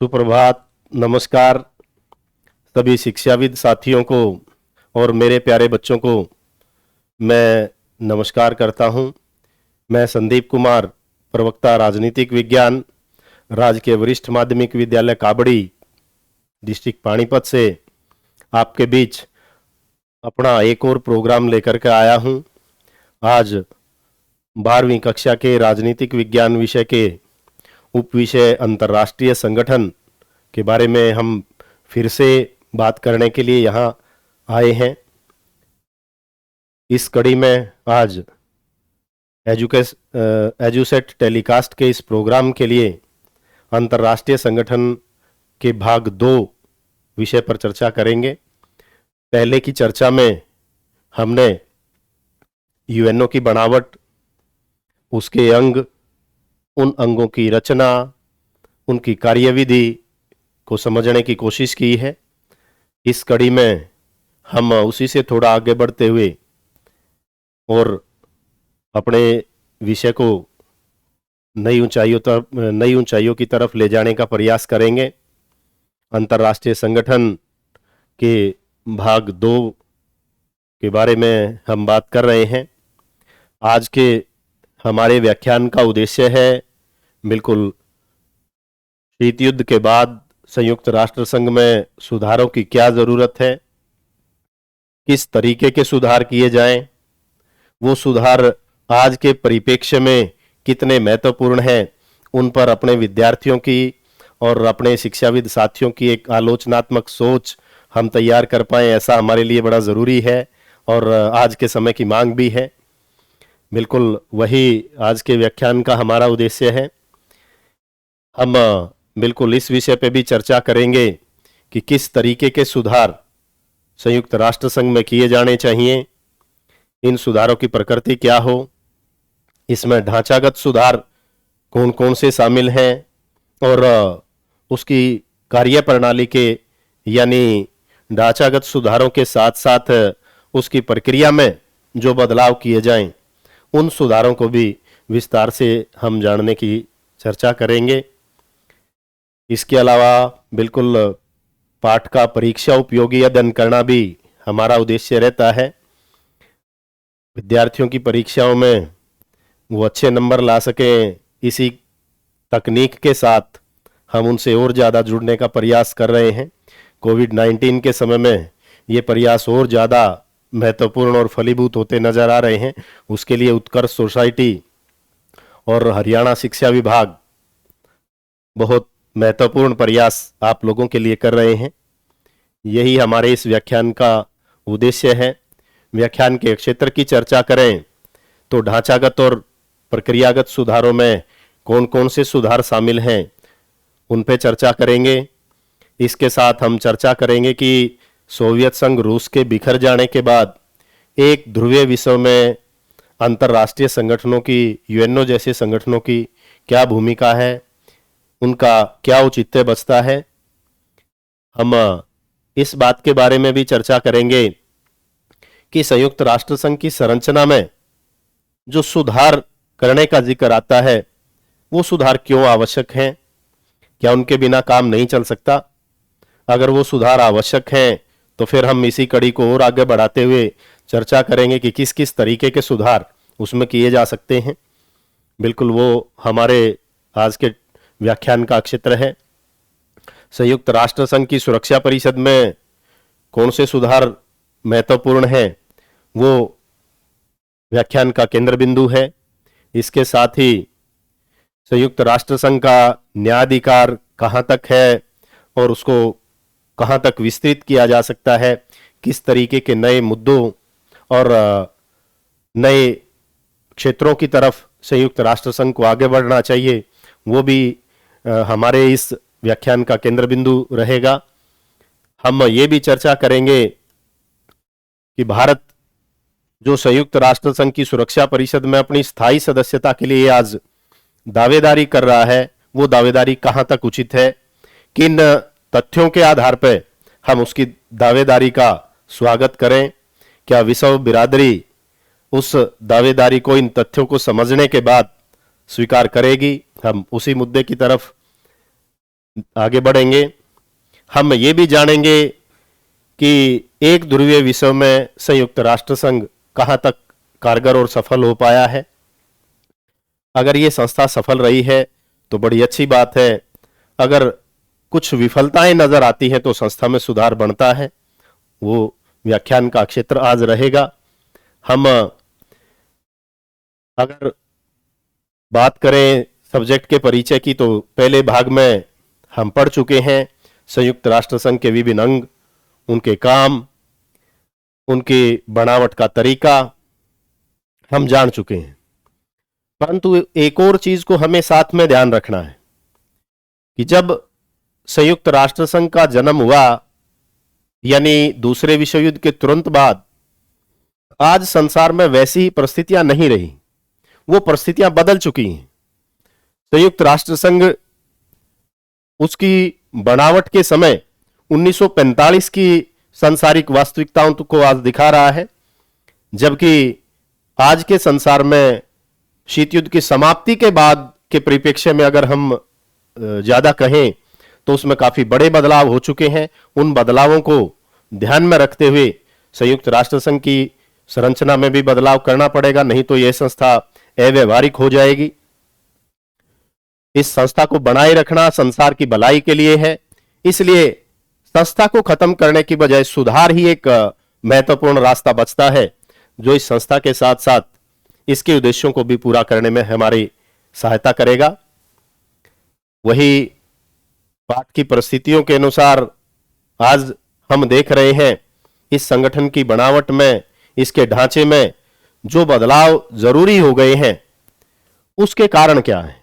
सुप्रभात, नमस्कार सभी शिक्षाविद साथियों को और मेरे प्यारे बच्चों को मैं नमस्कार करता हूं। मैं संदीप कुमार, प्रवक्ता राजनीतिक विज्ञान, राजकीय वरिष्ठ माध्यमिक विद्यालय काबड़ी, डिस्ट्रिक्ट पानीपत से आपके बीच अपना एक और प्रोग्राम लेकर के आया हूं। आज 12वीं कक्षा के राजनीतिक विज्ञान विषय के उप विषय अंतर्राष्ट्रीय संगठन के बारे में हम फिर से बात करने के लिए यहाँ आए हैं। इस कड़ी में आज एजुसेट टेलीकास्ट के इस प्रोग्राम के लिए अंतर्राष्ट्रीय संगठन के भाग 2 विषय पर चर्चा करेंगे। पहले की चर्चा में हमने यूएनओ की बनावट, उसके अंग, उन अंगों की रचना, उनकी कार्यविधि को समझने की कोशिश की है। इस कड़ी में हम उसी से थोड़ा आगे बढ़ते हुए और अपने विषय को नई ऊंचाइयों की तरफ ले जाने का प्रयास करेंगे। अंतर्राष्ट्रीय संगठन के भाग 2 के बारे में हम बात कर रहे हैं। आज के हमारे व्याख्यान का उद्देश्य है बिल्कुल शीत युद्ध के बाद संयुक्त राष्ट्र संघ में सुधारों की क्या जरूरत है, किस तरीके के सुधार किए जाएं, वो सुधार आज के परिप्रेक्ष्य में कितने महत्वपूर्ण हैं, उन पर अपने विद्यार्थियों की और अपने शिक्षाविद साथियों की एक आलोचनात्मक सोच हम तैयार कर पाएं, ऐसा हमारे लिए बड़ा ज़रूरी है और आज के समय की मांग भी है। बिल्कुल वही आज के व्याख्यान का हमारा उद्देश्य है। हम बिल्कुल इस विषय पे भी चर्चा करेंगे कि किस तरीके के सुधार संयुक्त राष्ट्र संघ में किए जाने चाहिए, इन सुधारों की प्रकृति क्या हो, इसमें ढांचागत सुधार कौन कौन से शामिल हैं और उसकी कार्य प्रणाली के यानी ढांचागत सुधारों के साथ साथ उसकी प्रक्रिया में जो बदलाव किए जाएं, उन सुधारों को भी विस्तार से हम जानने की चर्चा करेंगे। इसके अलावा बिल्कुल पाठ का परीक्षा उपयोगी अध्ययन करना भी हमारा उद्देश्य रहता है। विद्यार्थियों की परीक्षाओं में वो अच्छे नंबर ला सकें, इसी तकनीक के साथ हम उनसे और ज़्यादा जुड़ने का प्रयास कर रहे हैं। कोविड-19 के समय में ये प्रयास और ज़्यादा महत्वपूर्ण और फलीभूत होते नजर आ रहे हैं। उसके लिए उत्कर्ष सोसाइटी और हरियाणा शिक्षा विभाग बहुत महत्वपूर्ण प्रयास आप लोगों के लिए कर रहे हैं। यही हमारे इस व्याख्यान का उद्देश्य है। व्याख्यान के क्षेत्र की चर्चा करें तो ढांचागत और प्रक्रियागत सुधारों में कौन कौन से सुधार शामिल हैं, उन पे चर्चा करेंगे। इसके साथ हम चर्चा करेंगे कि सोवियत संघ रूस के बिखर जाने के बाद एक ध्रुवीय विश्व में अंतर्राष्ट्रीय संगठनों की, यूएनओ जैसे संगठनों की क्या भूमिका है, उनका क्या औचित्य बचता है। हम इस बात के बारे में भी चर्चा करेंगे कि संयुक्त राष्ट्र संघ की संरचना में जो सुधार करने का जिक्र आता है, वो सुधार क्यों आवश्यक हैं, क्या उनके बिना काम नहीं चल सकता। अगर वो सुधार आवश्यक हैं तो फिर हम इसी कड़ी को और आगे बढ़ाते हुए चर्चा करेंगे कि किस किस तरीके के सुधार उसमें किए जा सकते हैं। बिल्कुल वो हमारे आज के व्याख्यान का क्षेत्र है। संयुक्त राष्ट्र संघ की सुरक्षा परिषद में कौन से सुधार महत्वपूर्ण हैं, वो व्याख्यान का केंद्र बिंदु है। इसके साथ ही संयुक्त राष्ट्र संघ का न्यायाधिकार कहाँ तक है और उसको कहाँ तक विस्तृत किया जा सकता है, किस तरीके के नए मुद्दों और नए क्षेत्रों की तरफ संयुक्त राष्ट्र संघ को आगे बढ़ना चाहिए, वो भी हमारे इस व्याख्यान का केंद्र बिंदु रहेगा। हम ये भी चर्चा करेंगे कि भारत जो संयुक्त राष्ट्र संघ की सुरक्षा परिषद में अपनी स्थायी सदस्यता के लिए आज दावेदारी कर रहा है, वो दावेदारी कहाँ तक उचित है, किन तथ्यों के आधार पर हम उसकी दावेदारी का स्वागत करें, क्या विश्व बिरादरी उस दावेदारी को, इन तथ्यों को समझने के बाद स्वीकार करेगी। हम उसी मुद्दे की तरफ आगे बढ़ेंगे। हम ये भी जानेंगे कि एक ध्रुवीय विश्व में संयुक्त राष्ट्र संघ कहां तक कारगर और सफल हो पाया है। अगर ये संस्था सफल रही है तो बड़ी अच्छी बात है, अगर कुछ विफलताएं नजर आती हैं तो संस्था में सुधार बनता है। वो व्याख्यान का क्षेत्र आज रहेगा। हम अगर बात करें सब्जेक्ट के परिचय की तो पहले भाग में हम पढ़ चुके हैं संयुक्त राष्ट्र संघ के विभिन्न अंग, उनके काम, उनकी बनावट का तरीका हम जान चुके हैं। परंतु एक और चीज को हमें साथ में ध्यान रखना है कि जब संयुक्त राष्ट्र संघ का जन्म हुआ, यानी दूसरे विश्व युद्ध के तुरंत बाद, आज संसार में वैसी ही परिस्थितियां नहीं रही, वो परिस्थितियां बदल चुकी हैं। संयुक्त राष्ट्र संघ उसकी बनावट के समय 1945 की सांसारिक वास्तविकताओं को आज दिखा रहा है, जबकि आज के संसार में शीत युद्ध की समाप्ति के बाद के परिप्रेक्ष्य में अगर हम ज्यादा कहें तो उसमें काफी बड़े बदलाव हो चुके हैं। उन बदलावों को ध्यान में रखते हुए संयुक्त राष्ट्र संघ की संरचना में भी बदलाव करना पड़ेगा, नहीं तो यह संस्था अव्यवहारिक हो जाएगी। इस संस्था को बनाए रखना संसार की भलाई के लिए है, इसलिए संस्था को खत्म करने की बजाय सुधार ही एक महत्वपूर्ण रास्ता बचता है, जो इस संस्था के साथ साथ इसके उद्देश्यों को भी पूरा करने में हमारी सहायता करेगा। वही पाठ की परिस्थितियों के अनुसार आज हम देख रहे हैं इस संगठन की बनावट में, इसके ढांचे में जो बदलाव जरूरी हो गए हैं, उसके कारण क्या है,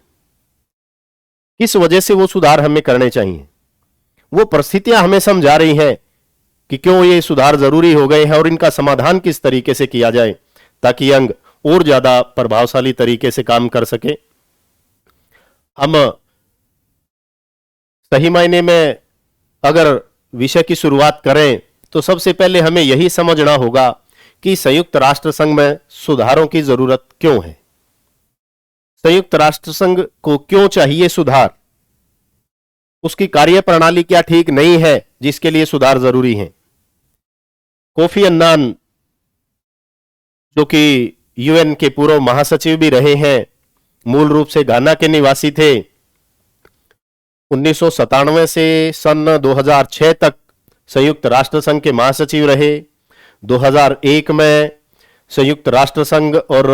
किस वजह से वो सुधार हमें करने चाहिए, वो परिस्थितियां हमें समझा रही हैं कि क्यों ये सुधार जरूरी हो गए हैं और इनका समाधान किस तरीके से किया जाए ताकि अंग और ज्यादा प्रभावशाली तरीके से काम कर सके। हम सही मायने में अगर विषय की शुरुआत करें तो सबसे पहले हमें यही समझना होगा कि संयुक्त राष्ट्र संघ में सुधारों की जरूरत क्यों है, संयुक्त राष्ट्र संघ को क्यों चाहिए सुधार, उसकी कार्य प्रणाली क्या ठीक नहीं है जिसके लिए सुधार जरूरी है। कोफी अन्नान, जो कि यूएन के पूर्व महासचिव भी रहे हैं, मूल रूप से घाना के निवासी थे। 1997 से सन 2006 तक संयुक्त राष्ट्र संघ के महासचिव रहे। 2001 में संयुक्त राष्ट्र संघ और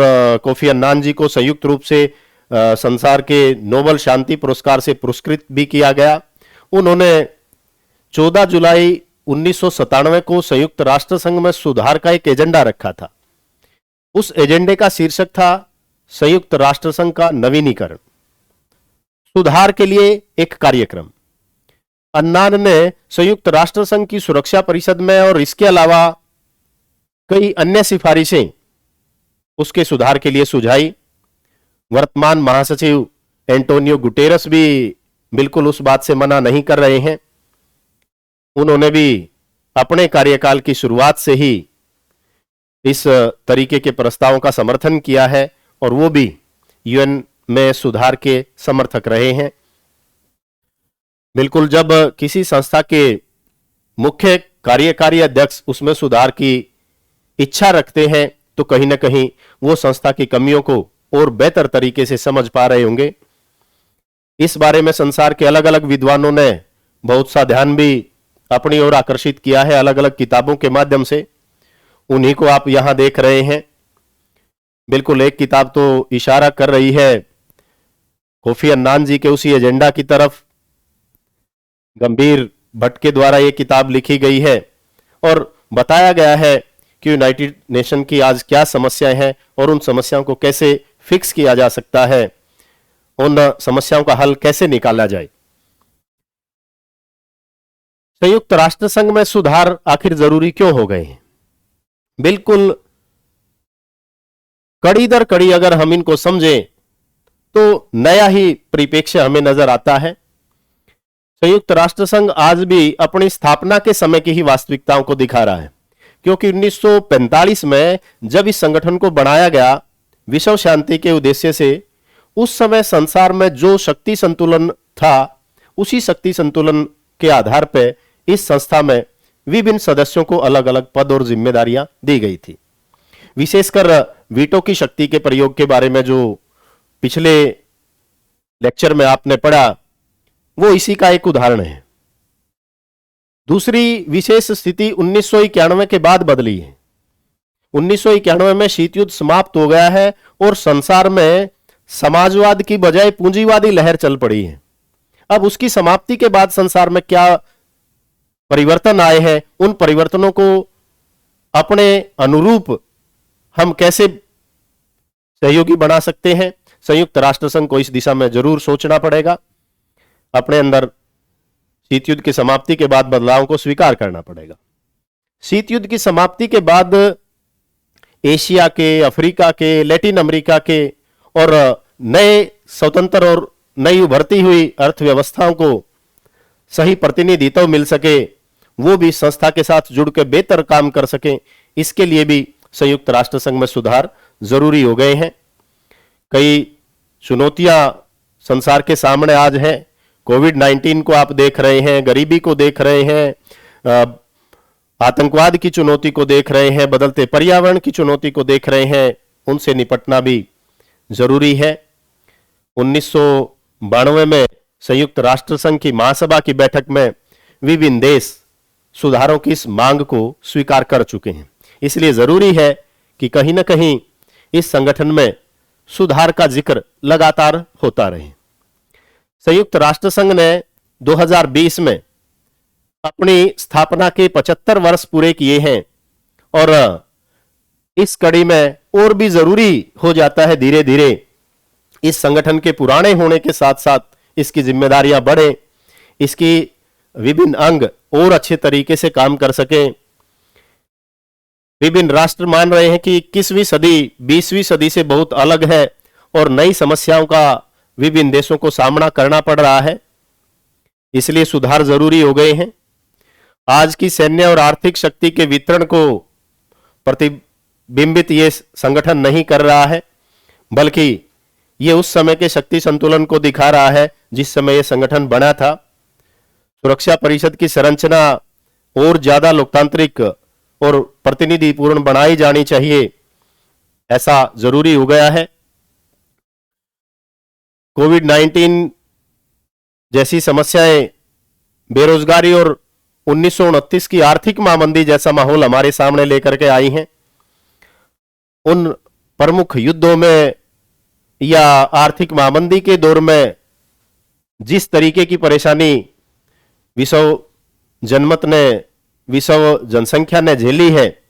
कोफी अन्नान जी को संयुक्त रूप से संसार के नोबेल शांति पुरस्कार से पुरस्कृत भी किया गया। उन्होंने 14 जुलाई 1997 को संयुक्त राष्ट्र संघ में सुधार का एक एजेंडा रखा था। उस एजेंडे का शीर्षक था संयुक्त राष्ट्र संघ का नवीनीकरण, सुधार के लिए एक कार्यक्रम। अन्नान ने संयुक्त राष्ट्र संघ की सुरक्षा परिषद में और इसके अलावा कई अन्य सिफारिशें उसके सुधार के लिए सुझाई। वर्तमान महासचिव एंटोनियो गुटेरस भी बिल्कुल उस बात से मना नहीं कर रहे हैं। उन्होंने भी अपने कार्यकाल की शुरुआत से ही इस तरीके के प्रस्तावों का समर्थन किया है और वो भी यूएन में सुधार के समर्थक रहे हैं। बिल्कुल, जब किसी संस्था के मुख्य कार्यकारी अध्यक्ष उसमें सुधार की इच्छा रखते हैं तो कहीं ना कहीं वो संस्था की कमियों को और बेहतर तरीके से समझ पा रहे होंगे। इस बारे में संसार के अलग अलग विद्वानों ने बहुत सा ध्यान भी अपनी ओर आकर्षित किया है अलग अलग किताबों के माध्यम से। उन्हीं को आप यहां देख रहे हैं। बिल्कुल, एक किताब तो इशारा कर रही है कोफी अन्नान जी के उसी एजेंडा की तरफ। गंभीर भट्ट के द्वारा यह किताब लिखी गई है और बताया गया है कि यूनाइटेड नेशन की आज क्या समस्याएं हैं और उन समस्याओं को कैसे फिक्स किया जा सकता है, उन समस्याओं का हल कैसे निकाला जाए। संयुक्त राष्ट्र संघ में सुधार आखिर जरूरी क्यों हो गए हैं? बिल्कुल, कड़ी दर कड़ी अगर हम इनको समझें तो नया ही परिप्रेक्ष्य हमें नजर आता है। संयुक्त राष्ट्र संघ आज भी अपनी स्थापना के समय की ही वास्तविकताओं को दिखा रहा है, क्योंकि 1945 में जब इस संगठन को बनाया गया विश्व शांति के उद्देश्य से, उस समय संसार में जो शक्ति संतुलन था उसी शक्ति संतुलन के आधार पर इस संस्था में विभिन्न सदस्यों को अलग अलग पद और जिम्मेदारियां दी गई थी। विशेषकर वीटो की शक्ति के प्रयोग के बारे में जो पिछले लेक्चर में आपने पढ़ा, वो इसी का एक उदाहरण है। दूसरी विशेष स्थिति 1991 के बाद बदली है। 1991 में शीत युद्ध समाप्त हो गया है और संसार में समाजवाद की बजाय पूंजीवादी लहर चल पड़ी है। अब उसकी समाप्ति के बाद संसार में क्या परिवर्तन आए हैं, उन परिवर्तनों को अपने अनुरूप हम कैसे सहयोगी बना सकते हैं, संयुक्त राष्ट्र संघ को इस दिशा में जरूर सोचना पड़ेगा। अपने अंदर शीत युद्ध की समाप्ति के बाद बदलावों को स्वीकार करना पड़ेगा। शीत युद्ध की समाप्ति के बाद एशिया के, अफ्रीका के, लैटिन अमेरिका के और नए स्वतंत्र और नई उभरती हुई अर्थव्यवस्थाओं को सही प्रतिनिधित्व मिल सके, वो भी संस्था के साथ जुड़ के बेहतर काम कर सके, इसके लिए भी संयुक्त राष्ट्र संघ में सुधार जरूरी हो गए हैं। कई चुनौतियां संसार के सामने आज हैं। कोविड-19 को आप देख रहे हैं, गरीबी को देख रहे हैं, आतंकवाद की चुनौती को देख रहे हैं, बदलते पर्यावरण की चुनौती को देख रहे हैं। उनसे निपटना भी जरूरी है। 1992 में संयुक्त राष्ट्र संघ की महासभा की बैठक में विभिन्न देश सुधारों की इस मांग को स्वीकार कर चुके हैं। इसलिए जरूरी है कि कहीं ना कहीं इस संगठन में सुधार का जिक्र लगातार होता रहे। संयुक्त राष्ट्र संघ ने 2020 में अपनी स्थापना के 75 वर्ष पूरे किए हैं और इस कड़ी में और भी जरूरी हो जाता है धीरे धीरे इस संगठन के पुराने होने के साथ साथ इसकी जिम्मेदारियां बढ़े, इसकी विभिन्न अंग और अच्छे तरीके से काम कर सके। विभिन्न राष्ट्र मान रहे हैं कि 21वीं सदी 20वीं सदी से बहुत अलग है और नई समस्याओं का विभिन्न देशों को सामना करना पड़ रहा है, इसलिए सुधार जरूरी हो गए हैं। आज की सैन्य और आर्थिक शक्ति के वितरण को प्रतिबिंबित ये संगठन नहीं कर रहा है, बल्कि ये उस समय के शक्ति संतुलन को दिखा रहा है जिस समय यह संगठन बना था। सुरक्षा परिषद की संरचना और ज्यादा लोकतांत्रिक और प्रतिनिधिपूर्ण बनाई जानी चाहिए, ऐसा जरूरी हो गया है। कोविड-19 जैसी समस्याएं, बेरोजगारी और 1929 की आर्थिक महामंदी जैसा माहौल हमारे सामने लेकर के आई हैं। उन प्रमुख युद्धों में या आर्थिक महामंदी के दौर में जिस तरीके की परेशानी विश्व जनमत ने, विश्व जनसंख्या ने झेली है,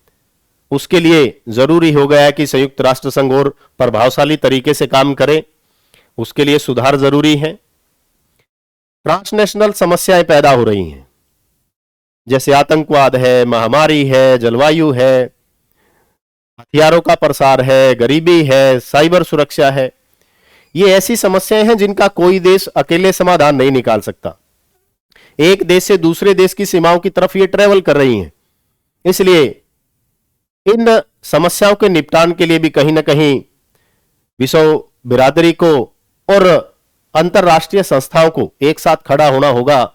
उसके लिए जरूरी हो गया है कि संयुक्त राष्ट्र संघ और प्रभावशाली तरीके से काम करे। उसके लिए सुधार जरूरी है। ट्रांसनेशनल समस्याएं पैदा हो रही हैं, जैसे आतंकवाद है, महामारी है, जलवायु है, हथियारों का प्रसार है, गरीबी है, साइबर सुरक्षा है। ये ऐसी समस्याएं हैं जिनका कोई देश अकेले समाधान नहीं निकाल सकता। एक देश से दूसरे देश की सीमाओं की तरफ ये ट्रेवल कर रही हैं। इसलिए इन समस्याओं के निपटान के लिए भी कहीं ना कहीं विश्व बिरादरी को और अंतरराष्ट्रीय संस्थाओं को एक साथ खड़ा होना होगा।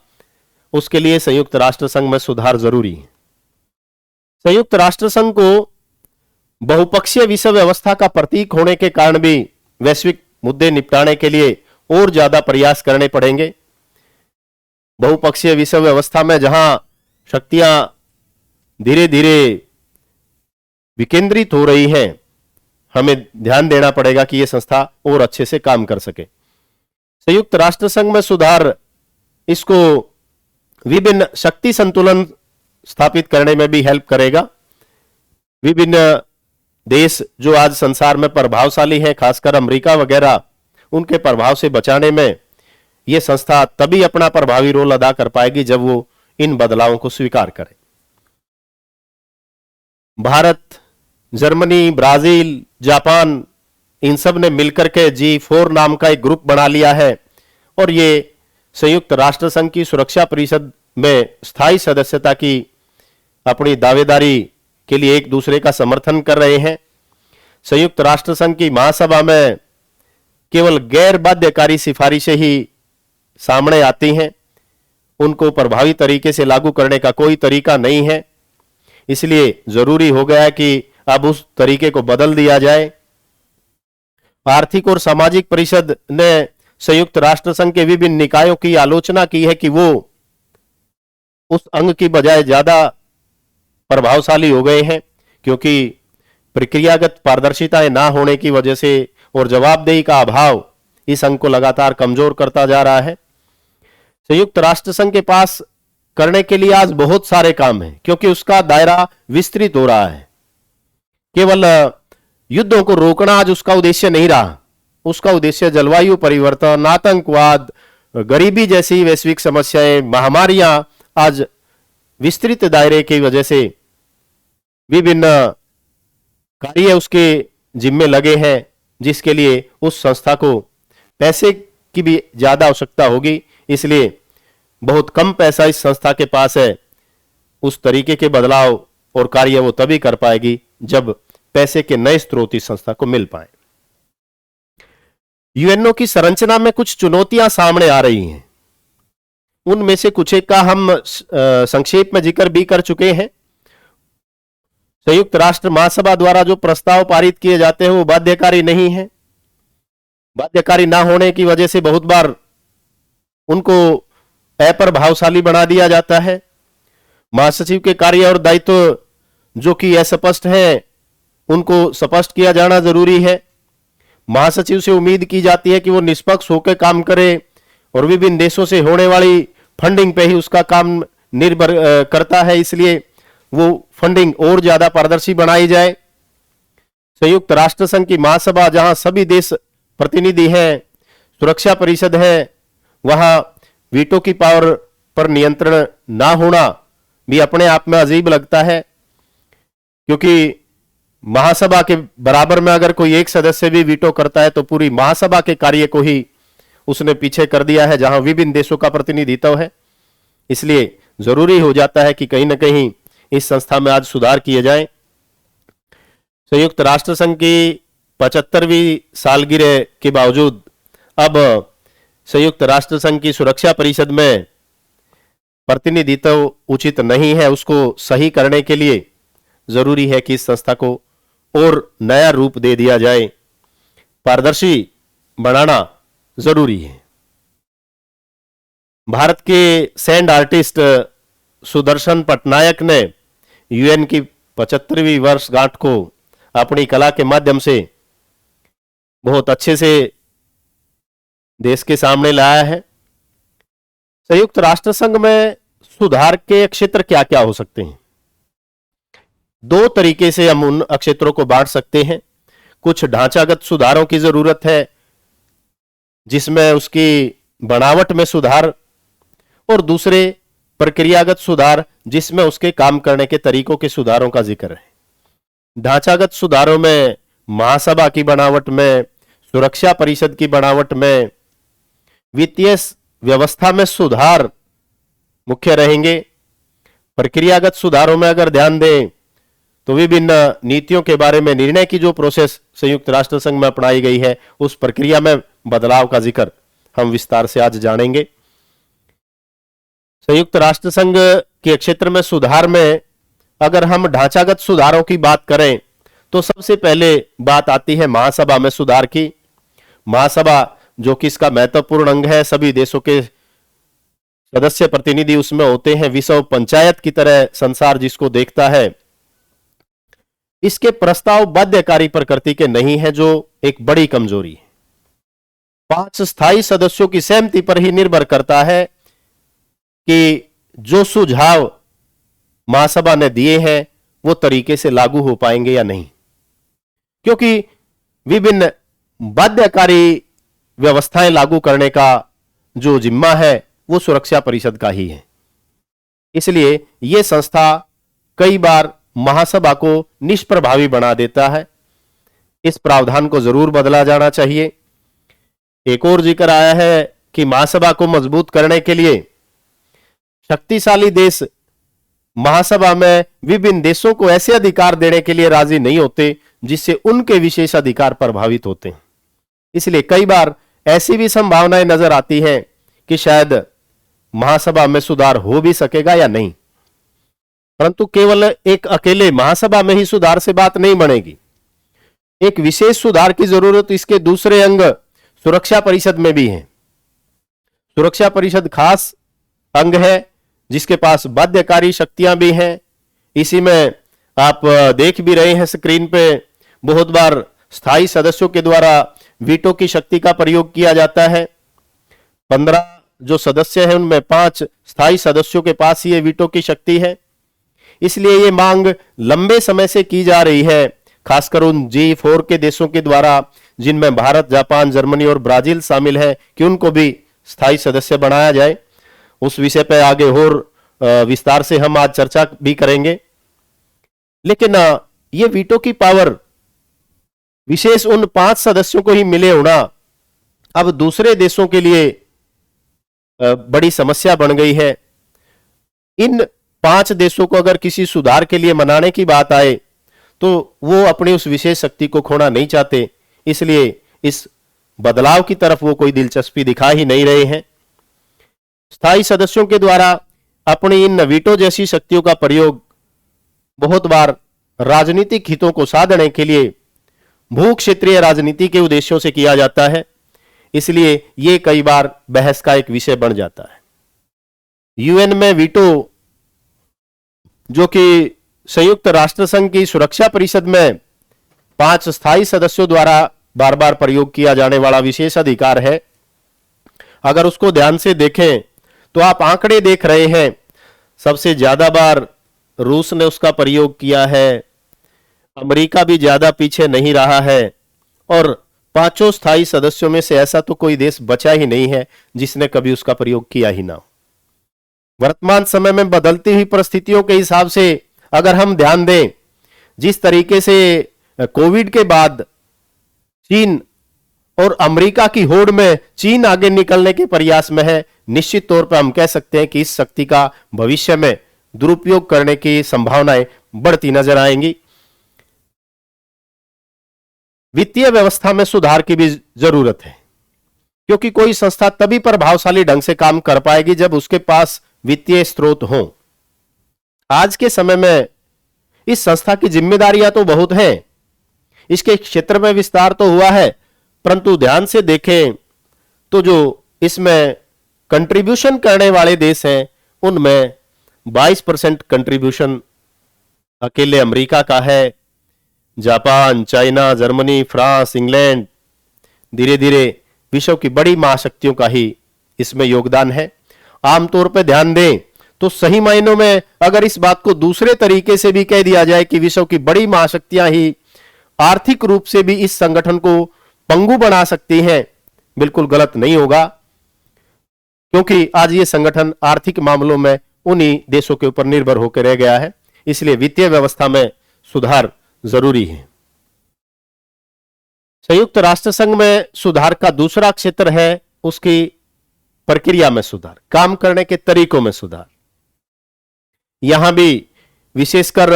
उसके लिए संयुक्त राष्ट्र संघ में सुधार जरूरी है। संयुक्त राष्ट्र संघ को बहुपक्षीय विश्व व्यवस्था का प्रतीक होने के कारण भी वैश्विक मुद्दे निपटाने के लिए और ज्यादा प्रयास करने पड़ेंगे। बहुपक्षीय विश्व व्यवस्था में जहां शक्तियां धीरे धीरे विकेंद्रित हो रही हैं, हमें ध्यान देना पड़ेगा कि यह संस्था और अच्छे से काम कर सके। संयुक्त राष्ट्र संघ में सुधार इसको विभिन्न शक्ति संतुलन स्थापित करने में भी हेल्प करेगा। विभिन्न देश जो आज संसार में प्रभावशाली हैं, खासकर अमेरिका वगैरह, उनके प्रभाव से बचाने में यह संस्था तभी अपना प्रभावी रोल अदा कर पाएगी जब वो इन बदलावों को स्वीकार करे। भारत, जर्मनी, ब्राजील, जापान, इन सब ने मिलकर के G4 नाम का एक ग्रुप बना लिया है और ये संयुक्त राष्ट्र संघ की सुरक्षा परिषद में स्थायी सदस्यता की अपनी दावेदारी के लिए एक दूसरे का समर्थन कर रहे हैं। संयुक्त राष्ट्र संघ की महासभा में केवल गैर बाध्यकारी सिफारिशें ही सामने आती हैं। उनको प्रभावी तरीके से लागू करने का कोई तरीका नहीं है। इसलिए जरूरी हो गया है कि अब उस तरीके को बदल दिया जाए। आर्थिक और सामाजिक परिषद ने संयुक्त राष्ट्र संघ के विभिन्न निकायों की आलोचना की है कि वो उस अंग की बजाय ज्यादा प्रभावशाली हो गए हैं, क्योंकि प्रक्रियागत पारदर्शिताएं ना होने की वजह से और जवाबदेही का अभाव इस अंग को लगातार कमजोर करता जा रहा है। संयुक्त राष्ट्र संघ के पास करने के लिए आज बहुत सारे काम हैं, क्योंकि उसका दायरा विस्तृत हो रहा है। केवल युद्धों को रोकना आज उसका उद्देश्य नहीं रहा। उसका उद्देश्य जलवायु परिवर्तन, आतंकवाद, गरीबी जैसी वैश्विक समस्याएं, महामारियां आज विस्तृत दायरे की वजह से विभिन्न कार्य उसके जिम्मे लगे हैं, जिसके लिए उस संस्था को पैसे की भी ज्यादा आवश्यकता होगी। इसलिए बहुत कम पैसा इस संस्था के पास है। उस तरीके के बदलाव और कार्य वो तभी कर पाएगी जब पैसे के नए स्रोत इस संस्था को मिल पाए। यूएनओ की संरचना में कुछ चुनौतियां सामने आ रही हैं। उनमें से कुछ एक का हम संक्षेप में जिक्र भी कर चुके हैं। संयुक्त राष्ट्र महासभा द्वारा जो प्रस्ताव पारित किए जाते हैं वो बाध्यकारी नहीं है। बाध्यकारी ना होने की वजह से बहुत बार उनको अप्रभावशाली बना दिया जाता है। महासचिव के कार्य और दायित्व जो कि अस्पष्ट हैं, उनको स्पष्ट किया जाना जरूरी है। महासचिव से उम्मीद की जाती है कि वो निष्पक्ष होकर काम करे और विभिन्न देशों से होने वाली फंडिंग पे ही उसका काम निर्भर करता है। इसलिए वो फंडिंग और ज्यादा पारदर्शी बनाई जाए। संयुक्त राष्ट्र संघ की महासभा, जहां सभी देश प्रतिनिधि हैं, सुरक्षा परिषद है, वहां वीटो की पावर पर नियंत्रण ना होना भी अपने आप में अजीब लगता है, क्योंकि महासभा के बराबर में अगर कोई एक सदस्य भी वीटो करता है तो पूरी महासभा के कार्य को ही उसने पीछे कर दिया है, जहां विभिन्न देशों का प्रतिनिधित्व है। इसलिए जरूरी हो जाता है कि कहीं ना कहीं इस संस्था में आज सुधार किए जाए। संयुक्त राष्ट्र संघ की 75वीं सालगिरह के बावजूद अब संयुक्त राष्ट्र संघ की सुरक्षा परिषद में प्रतिनिधित्व उचित नहीं है। उसको सही करने के लिए जरूरी है कि इस संस्था को और नया रूप दे दिया जाए, पारदर्शी बनाना जरूरी है। भारत के सैंड आर्टिस्ट सुदर्शन पटनायक ने यूएन की 75वीं वर्षगांठ को अपनी कला के माध्यम से बहुत अच्छे से देश के सामने लाया है। संयुक्त राष्ट्र संघ में सुधार के क्षेत्र क्या क्या हो सकते हैं? दो तरीके से हम उन क्षेत्रों को बांट सकते हैं। कुछ ढांचागत सुधारों की जरूरत है, जिसमें उसकी बनावट में सुधार, और दूसरे प्रक्रियागत सुधार, जिसमें उसके काम करने के तरीकों के सुधारों का जिक्र है। ढांचागत सुधारों में महासभा की बनावट में, सुरक्षा परिषद की बनावट में, वित्तीय व्यवस्था में सुधार मुख्य रहेंगे। प्रक्रियागत सुधारों में अगर ध्यान दें तो विभिन्न नीतियों के बारे में निर्णय की जो प्रोसेस संयुक्त राष्ट्र संघ में अपनाई गई है, उस प्रक्रिया में बदलाव का जिक्र हम विस्तार से आज जानेंगे। संयुक्त राष्ट्र संघ के क्षेत्र में सुधार में अगर हम ढांचागत सुधारों की बात करें तो सबसे पहले बात आती है महासभा में सुधार की। महासभा जो कि इसका महत्वपूर्ण अंग है, सभी देशों के सदस्य प्रतिनिधि उसमें होते हैं। विश्व पंचायत की तरह संसार जिसको देखता है, इसके प्रस्ताव बाध्यकारी प्रकृति के नहीं है, जो एक बड़ी कमजोरी है। 5 स्थायी सदस्यों की सहमति पर ही निर्भर करता है कि जो सुझाव महासभा ने दिए हैं वो तरीके से लागू हो पाएंगे या नहीं, क्योंकि विभिन्न बाध्यकारी व्यवस्थाएं लागू करने का जो जिम्मा है वो सुरक्षा परिषद का ही है। इसलिए यह संस्था कई बार महासभा को निष्प्रभावी बना देता है। इस प्रावधान को जरूर बदला जाना चाहिए। एक और जिक्र आया है कि महासभा को मजबूत करने के लिए शक्तिशाली देश महासभा में विभिन्न देशों को ऐसे अधिकार देने के लिए राजी नहीं होते जिससे उनके विशेष अधिकार प्रभावित होते हैं। इसलिए कई बार ऐसी भी संभावनाएं नजर आती हैं कि शायद महासभा में सुधार हो भी सकेगा या नहीं। परंतु केवल एक अकेले महासभा में ही सुधार से बात नहीं बनेगी। एक विशेष सुधार की जरूरत इसके दूसरे अंग सुरक्षा परिषद में भी है। सुरक्षा परिषद खास अंग है जिसके पास बाध्यकारी शक्तियां भी हैं। इसी में आप देख भी रहे हैं स्क्रीन पे, बहुत बार स्थायी सदस्यों के द्वारा वीटो की शक्ति का प्रयोग किया जाता है। 15 जो सदस्य हैं उनमें 5 स्थायी सदस्यों के पास ये वीटो की शक्ति है। इसलिए ये मांग लंबे समय से की जा रही है, खासकर उन G4 के देशों के द्वारा जिनमें भारत, जापान, जर्मनी और ब्राजील शामिल है, कि उनको भी स्थायी सदस्य बनाया जाए। उस विषय पर आगे और विस्तार से हम आज चर्चा भी करेंगे। लेकिन ये वीटो की पावर विशेष उन 5 सदस्यों को ही मिले होना अब दूसरे देशों के लिए बड़ी समस्या बन गई है। इन 5 देशों को अगर किसी सुधार के लिए मनाने की बात आए तो वो अपनी उस विशेष शक्ति को खोना नहीं चाहते, इसलिए इस बदलाव की तरफ वो कोई दिलचस्पी दिखा ही नहीं रहे हैं। स्थायी सदस्यों के द्वारा अपनी इन वीटो जैसी शक्तियों का प्रयोग बहुत बार राजनीतिक हितों को साधने के लिए भू क्षेत्रीय राजनीति के उद्देश्यों से किया जाता है, इसलिए यह कई बार बहस का एक विषय बन जाता है। यूएन में वीटो, जो कि संयुक्त राष्ट्र संघ की सुरक्षा परिषद में 5 स्थायी सदस्यों द्वारा बार बार प्रयोग किया जाने वाला विशेष अधिकार है, अगर उसको ध्यान से देखें तो आप आंकड़े देख रहे हैं। सबसे ज्यादा बार रूस ने उसका प्रयोग किया है, अमेरिका भी ज्यादा पीछे नहीं रहा है, और 5 स्थायी सदस्यों में से ऐसा तो कोई देश बचा ही नहीं है जिसने कभी उसका प्रयोग किया ही ना हो। वर्तमान समय में बदलती हुई परिस्थितियों के हिसाब से अगर हम ध्यान दें, जिस तरीके से कोविड के बाद चीन और अमेरिका की होड़ में चीन आगे निकलने के प्रयास में है, निश्चित तौर पर हम कह सकते हैं कि इस शक्ति का भविष्य में दुरुपयोग करने की संभावनाएं बढ़ती नजर आएंगी। वित्तीय व्यवस्था में सुधार की भी जरूरत है, क्योंकि कोई संस्था तभी प्रभावशाली ढंग से काम कर पाएगी जब उसके पास वित्तीय स्रोत हो। आज के समय में इस संस्था की जिम्मेदारियां तो बहुत हैं, इसके क्षेत्र में विस्तार तो हुआ है, परंतु ध्यान से देखें तो जो इसमें कंट्रीब्यूशन करने वाले देश हैं उनमें 22% कंट्रीब्यूशन अकेले अमेरिका का है। Japan, China, Germany, France, England, धीरे धीरे विश्व की बड़ी महाशक्तियों का ही इसमें योगदान है। आमतौर पर ध्यान दें तो सही मायनों में अगर इस बात को दूसरे तरीके से भी कह दिया जाए कि विश्व की बड़ी महाशक्तियां ही आर्थिक रूप से भी इस संगठन को पंगु बना सकती हैं, बिल्कुल गलत नहीं होगा, क्योंकि आज ये संगठन आर्थिक मामलों में उन्हीं देशों के ऊपर निर्भर होकर रह गया है। इसलिए वित्तीय व्यवस्था में सुधार जरूरी है। संयुक्त राष्ट्र संघ में सुधार का दूसरा क्षेत्र है उसकी प्रक्रिया में सुधार, काम करने के तरीकों में सुधार। यहां भी विशेषकर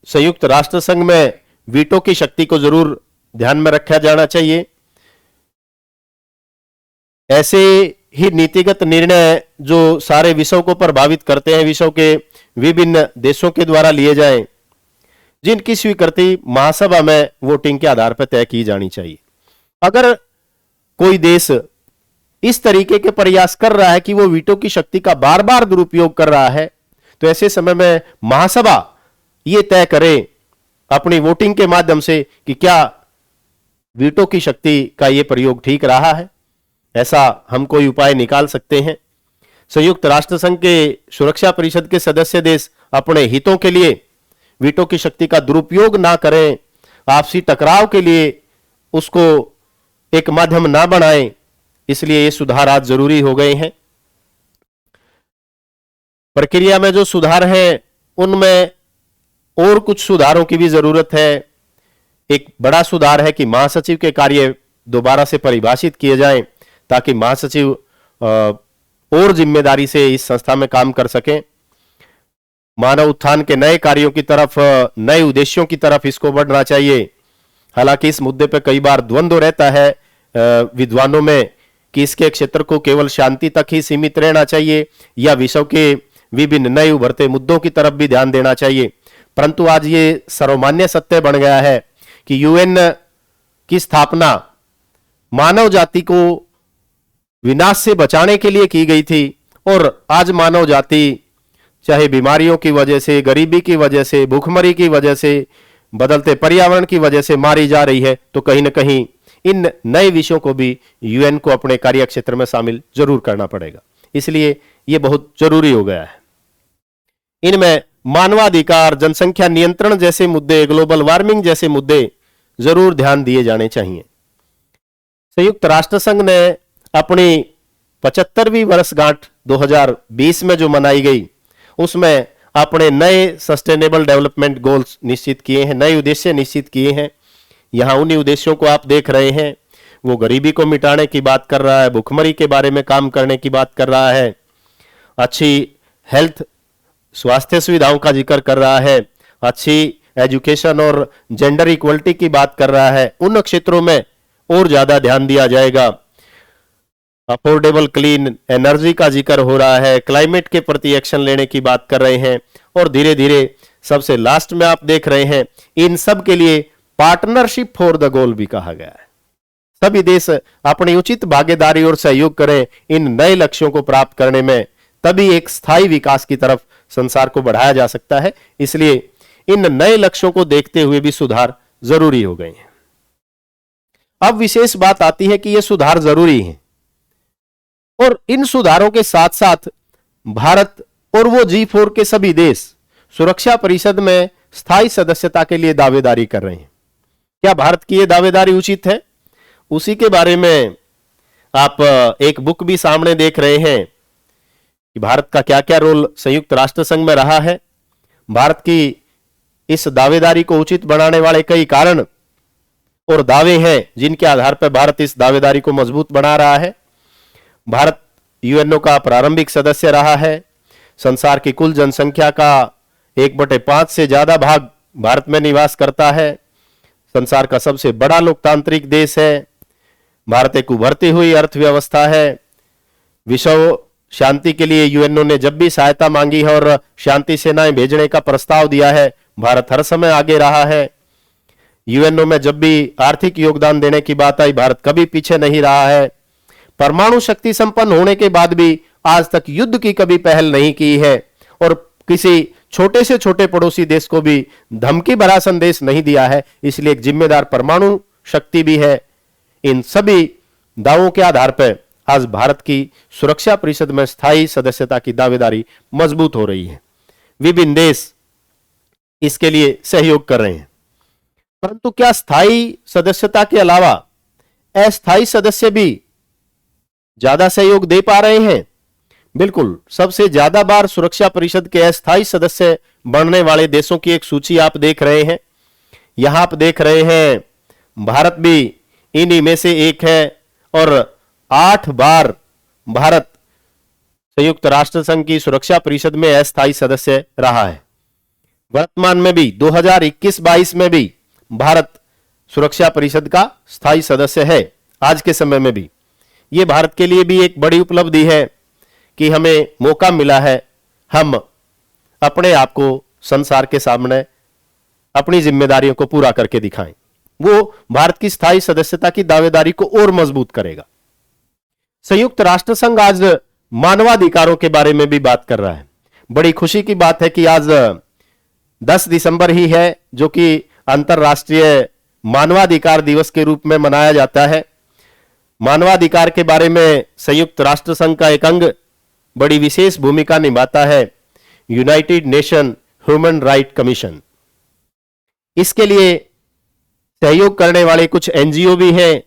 संयुक्त राष्ट्र संघ में वीटो की शक्ति को जरूर ध्यान में रखा जाना चाहिए। ऐसे ही नीतिगत निर्णय जो सारे विषयों को प्रभावित करते हैं, विश्व के विभिन्न देशों के द्वारा लिए जाएं, जिनकी स्वीकृति महासभा में वोटिंग के आधार पर तय की जानी चाहिए। अगर कोई देश इस तरीके के प्रयास कर रहा है कि वो वीटो की शक्ति का बार बार दुरुपयोग कर रहा है, तो ऐसे समय में महासभा ये तय करे अपनी वोटिंग के माध्यम से कि क्या वीटो की शक्ति का ये प्रयोग ठीक रहा है। ऐसा हम कोई उपाय निकाल सकते हैं। संयुक्त राष्ट्र संघ के सुरक्षा परिषद के सदस्य देश अपने हितों के लिए वीटो की शक्ति का दुरुपयोग ना करें, आपसी टकराव के लिए उसको एक माध्यम ना बनाएं, इसलिए ये सुधार आज जरूरी हो गए हैं। प्रक्रिया में जो सुधार है उनमें और कुछ सुधारों की भी जरूरत है। एक बड़ा सुधार है कि महासचिव के कार्य दोबारा से परिभाषित किए जाएं, ताकि महासचिव और जिम्मेदारी से इस संस्था में काम कर सकें। मानव उत्थान के नए कार्यों की तरफ, नए उद्देश्यों की तरफ इसको बढ़ना चाहिए। हालांकि इस मुद्दे पर कई बार द्वंद्व रहता है विद्वानों में कि इसके क्षेत्र को केवल शांति तक ही सीमित रहना चाहिए या विश्व के विभिन्न नए उभरते मुद्दों की तरफ भी ध्यान देना चाहिए। परंतु आज ये सर्वमान्य सत्य बन गया है कि यूएन की स्थापना मानव जाति को विनाश से बचाने के लिए की गई थी और आज मानव जाति चाहे बीमारियों की वजह से, गरीबी की वजह से, भूखमरी की वजह से, बदलते पर्यावरण की वजह से मारी जा रही है, तो कहीं ना कहीं इन नए विषयों को भी यूएन को अपने कार्य क्षेत्र में शामिल जरूर करना पड़ेगा। इसलिए यह बहुत जरूरी हो गया है। इनमें मानवाधिकार, जनसंख्या नियंत्रण जैसे मुद्दे, ग्लोबल वार्मिंग जैसे मुद्दे जरूर ध्यान दिए जाने चाहिए। संयुक्त राष्ट्र संघ ने अपनी 75वीं वर्षगांठ 2020 में जो मनाई गई, उसमें अपने नए सस्टेनेबल डेवलपमेंट गोल्स निश्चित किए हैं, नए उद्देश्य निश्चित किए हैं। यहां उन्हीं उद्देश्यों को आप देख रहे हैं। वो गरीबी को मिटाने की बात कर रहा है, भूखमरी के बारे में काम करने की बात कर रहा है, अच्छी हेल्थ स्वास्थ्य सुविधाओं का जिक्र कर रहा है, अच्छी एजुकेशन और जेंडर इक्वलिटी की बात कर रहा है। उन क्षेत्रों में और ज्यादा ध्यान दिया जाएगा। अफोर्डेबल क्लीन एनर्जी का जिक्र हो रहा है, क्लाइमेट के प्रति एक्शन लेने की बात कर रहे हैं और धीरे धीरे सबसे लास्ट में आप देख रहे हैं इन सब के लिए पार्टनरशिप फॉर द गोल भी कहा गया है। सभी देश अपनी उचित भागीदारी और सहयोग करें इन नए लक्ष्यों को प्राप्त करने में, तभी एक स्थायी विकास की तरफ संसार को बढ़ाया जा सकता है। इसलिए इन नए लक्ष्यों को देखते हुए भी सुधार जरूरी हो गए हैं। अब विशेष बात आती है कि यह सुधार जरूरी है और इन सुधारों के साथ साथ भारत और वो G4 के सभी देश सुरक्षा परिषद में स्थायी सदस्यता के लिए दावेदारी कर रहे हैं। क्या भारत की यह दावेदारी उचित है? उसी के बारे में आप एक बुक भी सामने देख रहे हैं कि भारत का क्या क्या रोल संयुक्त राष्ट्र संघ में रहा है। भारत की इस दावेदारी को उचित बनाने वाले कई कारण और दावे हैं जिनके आधार पर भारत इस दावेदारी को मजबूत बना रहा है। भारत यूएनओ का प्रारंभिक सदस्य रहा है। संसार की कुल जनसंख्या का 1/5 से ज्यादा भाग भारत में निवास करता है। संसार का सबसे बड़ा लोकतांत्रिक देश है। भारत एक उभरती हुई अर्थव्यवस्था है। विश्व शांति के लिए यूएनओ ने जब भी सहायता मांगी है और शांति सेनाएं भेजने का प्रस्ताव दिया है, भारत हर समय आगे रहा है। यूएनओ में जब भी आर्थिक योगदान देने की बात आई, भारत कभी पीछे नहीं रहा है। परमाणु शक्ति संपन्न होने के बाद भी आज तक युद्ध की कभी पहल नहीं की है और किसी छोटे से छोटे पड़ोसी देश को भी धमकी भरा संदेश नहीं दिया है। इसलिए एक जिम्मेदार परमाणु शक्ति भी है। इन सभी दावों के आधार पर आज भारत की सुरक्षा परिषद में स्थायी सदस्यता की दावेदारी मजबूत हो रही है। विभिन्न देश इसके लिए सहयोग कर रहे हैं। परंतु क्या स्थायी सदस्यता के अलावा अस्थायी सदस्य भी ज्यादा सहयोग दे पा रहे हैं? बिल्कुल। सबसे ज्यादा बार सुरक्षा परिषद के अस्थायी सदस्य बनने वाले देशों की एक सूची आप देख रहे हैं। यहां आप देख रहे हैं भारत भी इन्हीं में से एक है और 8 बार भारत संयुक्त राष्ट्र संघ की सुरक्षा परिषद में अस्थायी सदस्य रहा है। वर्तमान में भी 2021-22 में भी भारत सुरक्षा परिषद का स्थायी सदस्य है। आज के समय में भी यह भारत के लिए भी एक बड़ी उपलब्धि है कि हमें मौका मिला है, हम अपने आप को संसार के सामने अपनी जिम्मेदारियों को पूरा करके दिखाएं। वो भारत की स्थायी सदस्यता की दावेदारी को और मजबूत करेगा। संयुक्त राष्ट्र संघ आज मानवाधिकारों के बारे में भी बात कर रहा है। बड़ी खुशी की बात है कि आज 10 दिसंबर ही है जो कि अंतर्राष्ट्रीय मानवाधिकार दिवस के रूप में मनाया जाता है। मानवाधिकार के बारे में संयुक्त राष्ट्र संघ का एक अंग बड़ी विशेष भूमिका निभाता है, United nation human right commission. इसके लिए सहयोग करने वाले कुछ एनजीओ भी हैं,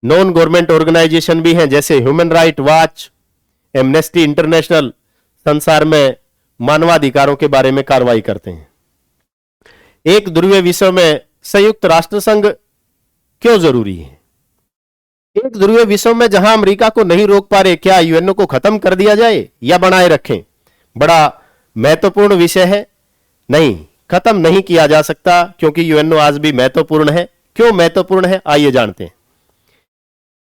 नॉन गवर्नमेंट ऑर्गेनाइजेशन भी हैं, जैसे human right watch, amnesty international संसार में मानवाधिकारों के बारे में कार्रवाई करते हैं। एक ध्रुवीय विश्व में संयुक्त राष्ट्र संघ क्यों जरूरी है? एक ध्रुवीय विश्व में जहां अमेरिका को नहीं रोक पा रहे, क्या यूएनओ को खत्म कर दिया जाए या बनाए रखें? बड़ा महत्वपूर्ण विषय है। नहीं, खत्म नहीं किया जा सकता क्योंकि यूएनओ आज भी महत्वपूर्ण है। क्यों महत्वपूर्ण है, आइए जानते हैं।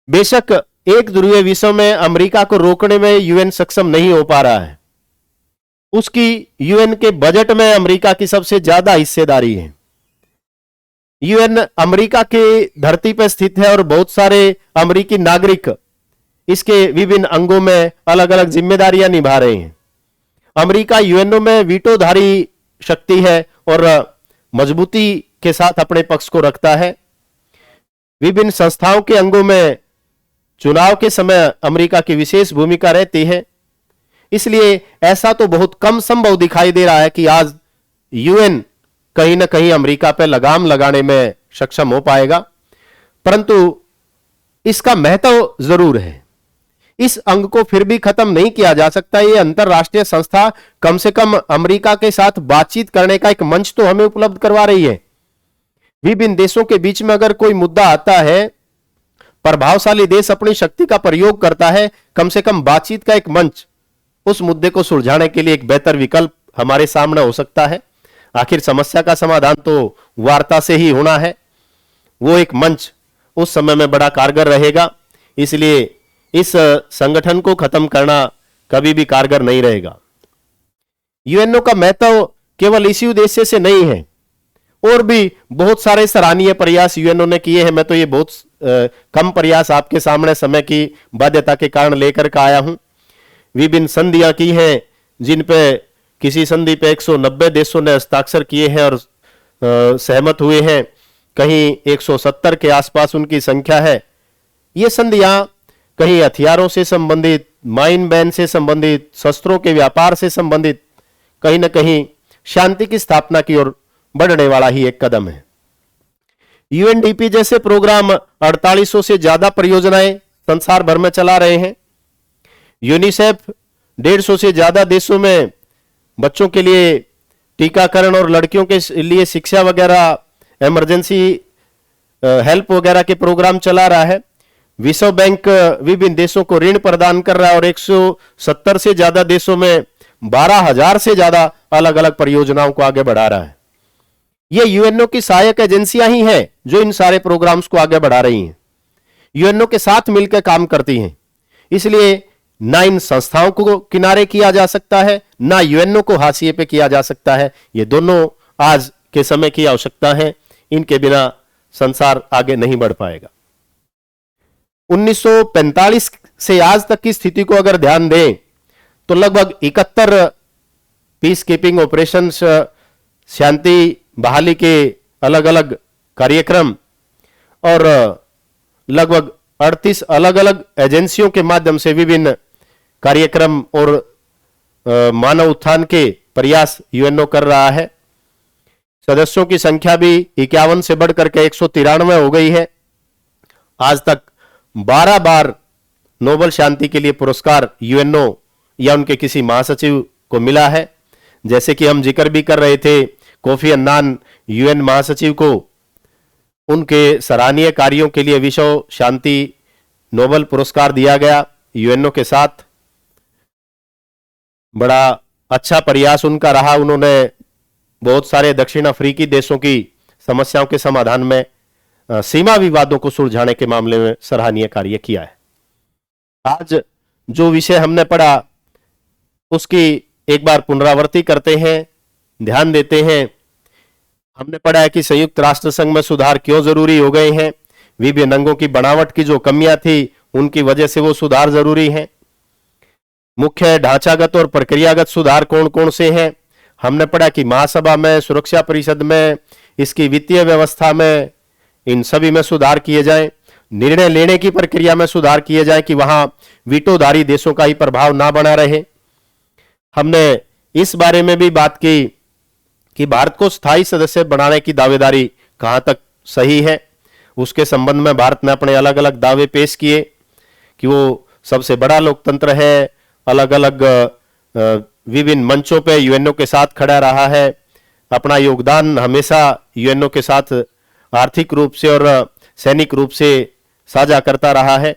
बेशक एक ध्रुवीय विश्व में अमेरिका को रोकने में यूएन सक्षम नहीं हो पा रहा है। उसकी यूएन के बजट में अमेरिका की सबसे ज्यादा हिस्सेदारी है। यूएन अमेरिका की धरती पर स्थित है और बहुत सारे अमेरिकी नागरिक इसके विभिन्न अंगों में अलग अलग जिम्मेदारियां निभा रहे हैं। अमेरिका यूएनओ में वीटोधारी शक्ति है और मजबूती के साथ अपने पक्ष को रखता है। विभिन्न संस्थाओं के अंगों में चुनाव के समय अमेरिका की विशेष भूमिका रहती है। इसलिए ऐसा तो बहुत कम संभव दिखाई दे रहा है कि आज यूएन कहीं ना कहीं अमेरिका पर लगाम लगाने में सक्षम हो पाएगा, परंतु इसका महत्व जरूर है। इस अंग को फिर भी खत्म नहीं किया जा सकता। यह अंतरराष्ट्रीय संस्था कम से कम अमेरिका के साथ बातचीत करने का एक मंच तो हमें उपलब्ध करवा रही है। विभिन्न देशों के बीच में अगर कोई मुद्दा आता है, प्रभावशाली देश अपनी शक्ति का प्रयोग करता है, कम से कम बातचीत का एक मंच उस मुद्दे को सुलझाने के लिए एक बेहतर विकल्प हमारे सामने हो सकता है। आखिर समस्या का समाधान तो वार्ता से ही होना है। वो एक मंच उस समय में बड़ा कारगर रहेगा। इसलिए इस संगठन को खत्म करना कभी भी कारगर नहीं रहेगा। यूएनओ का महत्व केवल इसी उद्देश्य से नहीं है, और भी बहुत सारे सराहनीय प्रयास यूएनओ ने किए हैं। मैं तो ये बहुत कम प्रयास आपके सामने समय की बाध्यता के कारण लेकर के आया हूं। विभिन्न संधियां की हैं, जिन पे किसी संधि पे 190 देशों ने हस्ताक्षर किए हैं और सहमत हुए हैं। कहीं 170 के आसपास उनकी संख्या है। ये संधियां कहीं हथियारों से संबंधित, माइन बैन से संबंधित, शस्त्रों के व्यापार से संबंधित, कहीं ना कहीं शांति की स्थापना की ओर बढ़ने वाला ही एक कदम है। यूएनडीपी जैसे प्रोग्राम 4800 से ज्यादा परियोजनाएं संसार भर में चला रहे हैं। यूनिसेफ 150 से ज्यादा देशों में बच्चों के लिए टीकाकरण और लड़कियों के लिए शिक्षा वगैरह, इमरजेंसी हेल्प वगैरह के प्रोग्राम चला रहा है। विश्व बैंक विभिन्न देशों को ऋण प्रदान कर रहा है और 170 से ज्यादा देशों में 12,000 से ज्यादा अलग अलग परियोजनाओं को आगे बढ़ा रहा है। ये यूएनओ की सहायक एजेंसियां ही हैं जो इन सारे प्रोग्राम्स को आगे बढ़ा रही हैं, यूएनओ के साथ मिलकर काम करती हैं। इसलिए ना इन संस्थाओं को किनारे किया जा सकता है, ना यूएनओ को हाशिए पे किया जा सकता है। ये दोनों आज के समय की आवश्यकता है। इनके बिना संसार आगे नहीं बढ़ पाएगा। 1945 से आज तक की स्थिति को अगर ध्यान दें तो लगभग 71 पीस कीपिंग ऑपरेशंस, शांति बहाली के अलग अलग कार्यक्रम और लगभग 38 अलग अलग एजेंसियों के माध्यम से विभिन्न कार्यक्रम और मानव उत्थान के प्रयास यूएनओ कर रहा है। सदस्यों की संख्या भी 51 से बढ़कर के 193 हो गई है। आज तक 12 बार नोबेल शांति के लिए पुरस्कार यूएनओ या उनके किसी महासचिव को मिला है। जैसे कि हम जिक्र भी कर रहे थे, कोफी अन्नान यूएन महासचिव को उनके सराहनीय कार्यों के लिए विश्व शांति नोबेल पुरस्कार दिया गया। यूएनओ के साथ बड़ा अच्छा प्रयास उनका रहा। उन्होंने बहुत सारे दक्षिण अफ्रीकी देशों की समस्याओं के समाधान में, सीमा विवादों को सुलझाने के मामले में सराहनीय कार्य किया है। आज जो विषय हमने पढ़ा उसकी एक बार पुनरावृत्ति करते हैं, ध्यान देते हैं। हमने पढ़ा है कि संयुक्त राष्ट्र संघ में सुधार क्यों जरूरी हो गए हैं। विभिन्न अंगों की बनावट की जो कमियां थी उनकी वजह से वो सुधार जरूरी है। मुख्य ढांचागत और प्रक्रियागत सुधार कौन कौन से हैं। हमने पढ़ा कि महासभा में, सुरक्षा परिषद में, इसकी वित्तीय व्यवस्था में, इन सभी में सुधार किए जाएं। निर्णय लेने की प्रक्रिया में सुधार किए जाएं कि वहां वीटोधारी देशों का ही प्रभाव ना बना रहे। हमने इस बारे में भी बात की कि भारत को स्थायी सदस्य बनाने की दावेदारी कहां तक सही है। उसके संबंध में भारत ने अपने अलग अलग दावे पेश किए कि वो सबसे बड़ा लोकतंत्र है, अलग अलग विभिन्न मंचों पे यूएनओ के साथ खड़ा रहा है, अपना योगदान हमेशा यूएनओ के साथ आर्थिक रूप से और सैनिक रूप से साझा करता रहा है।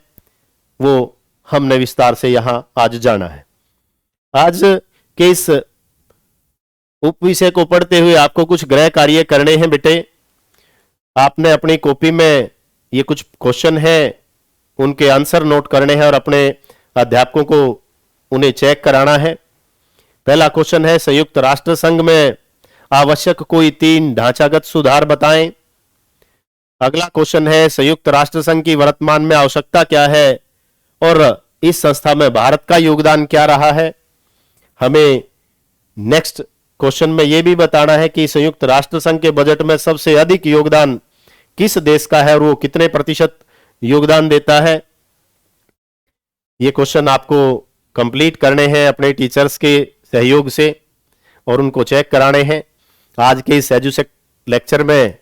वो हमने विस्तार से यहां आज जाना है। आज के इस उप विषय को पढ़ते हुए आपको कुछ गृह कार्य करने हैं बेटे। आपने अपनी कॉपी में ये कुछ क्वेश्चन है उनके आंसर नोट करने हैं और अपने अध्यापकों को उन्हें चेक कराना है। पहला क्वेश्चन है, संयुक्त राष्ट्र संघ में आवश्यक कोई 3 ढांचागत सुधार बताएं। अगला क्वेश्चन है, संयुक्त राष्ट्र संघ की वर्तमान में आवश्यकता क्या है और इस संस्था में भारत का योगदान क्या रहा है। हमें नेक्स्ट क्वेश्चन में यह भी बताना है कि संयुक्त राष्ट्र संघ के बजट में सबसे अधिक योगदान किस देश का है और वो कितने प्रतिशत योगदान देता है। ये क्वेश्चन आपको कंप्लीट करने हैं अपने टीचर्स के सहयोग से और उनको चेक कराने हैं। आज के इस एजुसेक लेक्चर में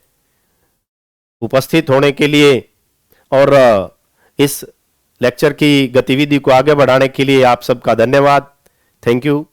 उपस्थित होने के लिए और इस लेक्चर की गतिविधि को आगे बढ़ाने के लिए आप सबका धन्यवाद। Thank you.